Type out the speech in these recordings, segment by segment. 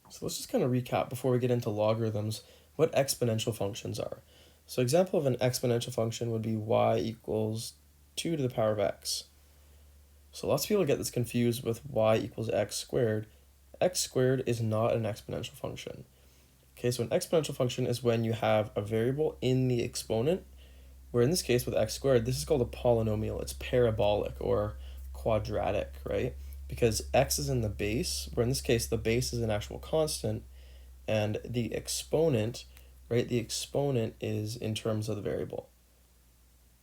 So let's just kind of recap before we get into logarithms what exponential functions are. So example of an exponential function would be y equals 2 to the power of x. So lots of people get this confused with y equals x squared. X squared is not an exponential function. Okay, so an exponential function is when you have a variable in the exponent, where in this case with x squared, this is called a polynomial. It's parabolic or quadratic, right? Because x is in the base, where in this case the base is an actual constant, and the exponent, right, the exponent is in terms of the variable.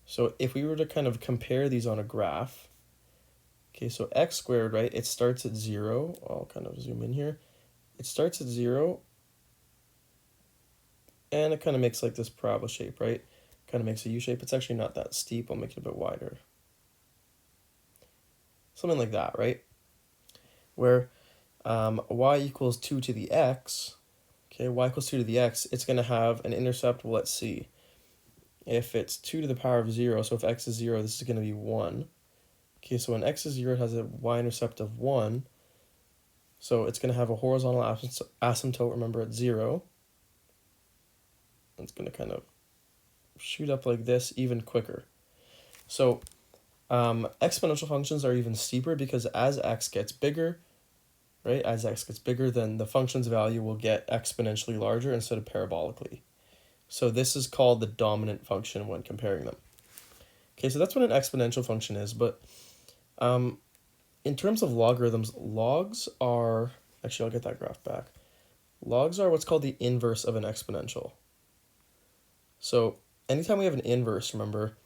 So if we were to kind of compare these on a graph, okay, so x squared, right, it starts at 0. I'll kind of zoom in here. It starts at 0, and it kind of makes like this parabola shape, right? Kind of makes a U shape. It's actually not that steep. I'll make it a bit wider. Something like that, right? Where y equals 2 to the x, okay, y equals 2 to the x, it's going to have an intercept, well, let's see. If it's 2 to the power of 0, so if x is 0, this is going to be 1. Okay, so when x is 0, it has a y-intercept of 1. So it's going to have a horizontal asymptote, remember, at 0. It's going to kind of shoot up like this even quicker. So exponential functions are even steeper because as x gets bigger, right, as x gets bigger, then the function's value will get exponentially larger instead of parabolically. So this is called the dominant function when comparing them. Okay, so that's what an exponential function is, but in terms of logarithms, logs are, actually I'll get that graph back. Logs are what's called the inverse of an exponential. So anytime we have an inverse, remember,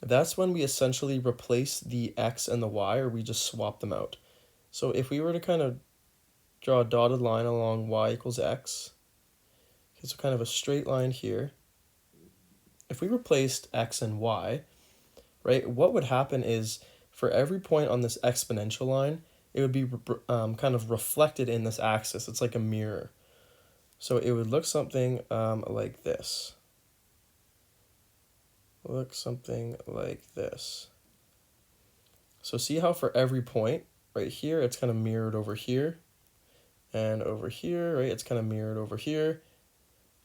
that's when we essentially replace the x and the y, or we just swap them out. So if we were to kind of draw a dotted line along y equals x, okay, so kind of a straight line here. If we replaced x and y, right, what would happen is for every point on this exponential line, it would be kind of reflected in this axis. It's like a mirror. So it would look something like this. Look something like this. So see how for every point right here, it's kind of mirrored over here. And over here, right, it's kind of mirrored over here.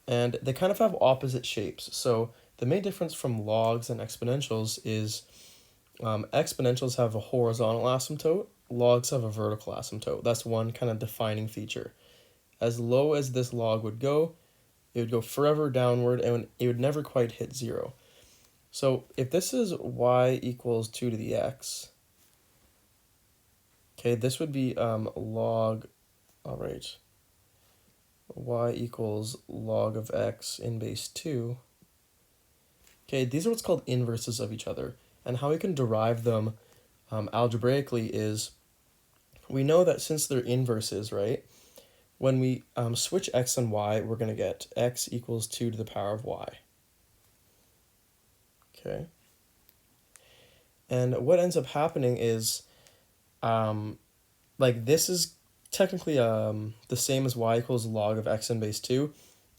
And they kind of have opposite shapes. So the main difference from logs and exponentials is exponentials have a horizontal asymptote, logs have a vertical asymptote. That's one kind of defining feature. As low as this log would go, it would go forever downward and it would never quite hit 0. So if this is y equals 2 to the x, okay, this would be log, all right, y equals log of x in base 2. Okay, these are what's called inverses of each other. And how we can derive them algebraically is we know that since they're inverses, right, when we switch x and y, we're going to get x equals 2 to the power of y. Okay. And what ends up happening is, like this is technically the same as y equals log of x in base 2,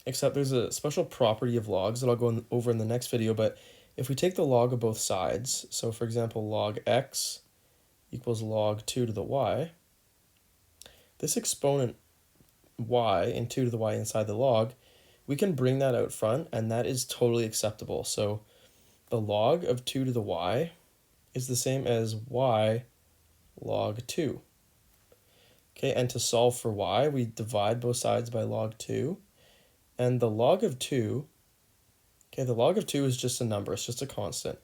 except there's a special property of logs that I'll go over in the next video, but if we take the log of both sides, so for example log x equals log 2 to the y, this exponent y and 2 to the y inside the log, we can bring that out front and that is totally acceptable. So the log of 2 to the y is the same as y log 2. Okay, and to solve for y, we divide both sides by log 2. And the log of 2, okay, the log of 2 is just a number, it's just a constant.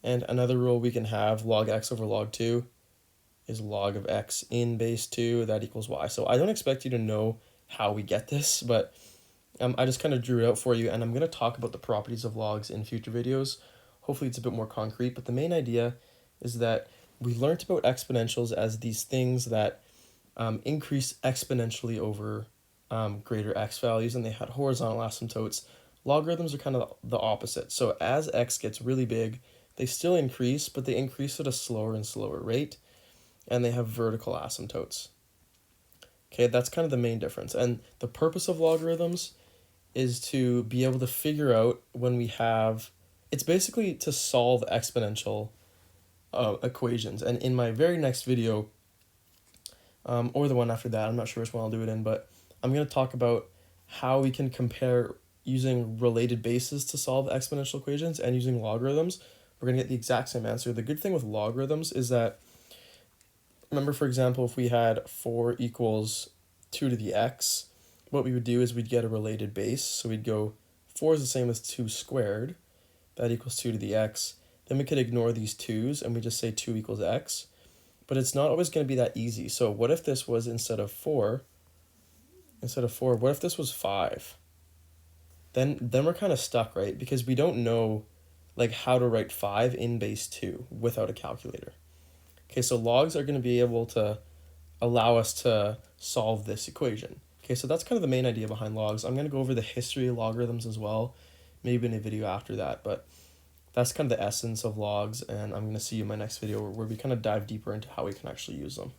And another rule we can have, log x over log 2 is log of x in base 2, that equals y. So I don't expect you to know how we get this, but I just kind of drew it out for you, and I'm going to talk about the properties of logs in future videos. Hopefully it's a bit more concrete, but the main idea is that we learned about exponentials as these things that increase exponentially over greater x values, and they had horizontal asymptotes. Logarithms are kind of the opposite. So as x gets really big, they still increase, but they increase at a slower and slower rate, and they have vertical asymptotes. Okay, that's kind of the main difference. And the purpose of logarithms is to be able to figure out when we have, it's basically to solve exponential equations. And in my very next video, or the one after that, I'm not sure which one I'll do it in, but I'm going to talk about how we can compare using related bases to solve exponential equations and using logarithms. We're going to get the exact same answer. The good thing with logarithms is that, remember, for example, if we had 4 equals 2 to the x, what we would do is we'd get a related base. So we'd go 4 is the same as 2 squared. That equals 2 to the x. Then we could ignore these 2's and we just say 2 equals x. But it's not always going to be that easy. So what if this was instead of 4, what if this was 5? Then we're kind of stuck, right? Because we don't know like how to write 5 in base 2 without a calculator. Okay, so logs are going to be able to allow us to solve this equation. Okay, so that's kind of the main idea behind logs. I'm going to go over the history of logarithms as well, maybe in a video after that, but that's kind of the essence of logs, and I'm going to see you in my next video where we kind of dive deeper into how we can actually use them.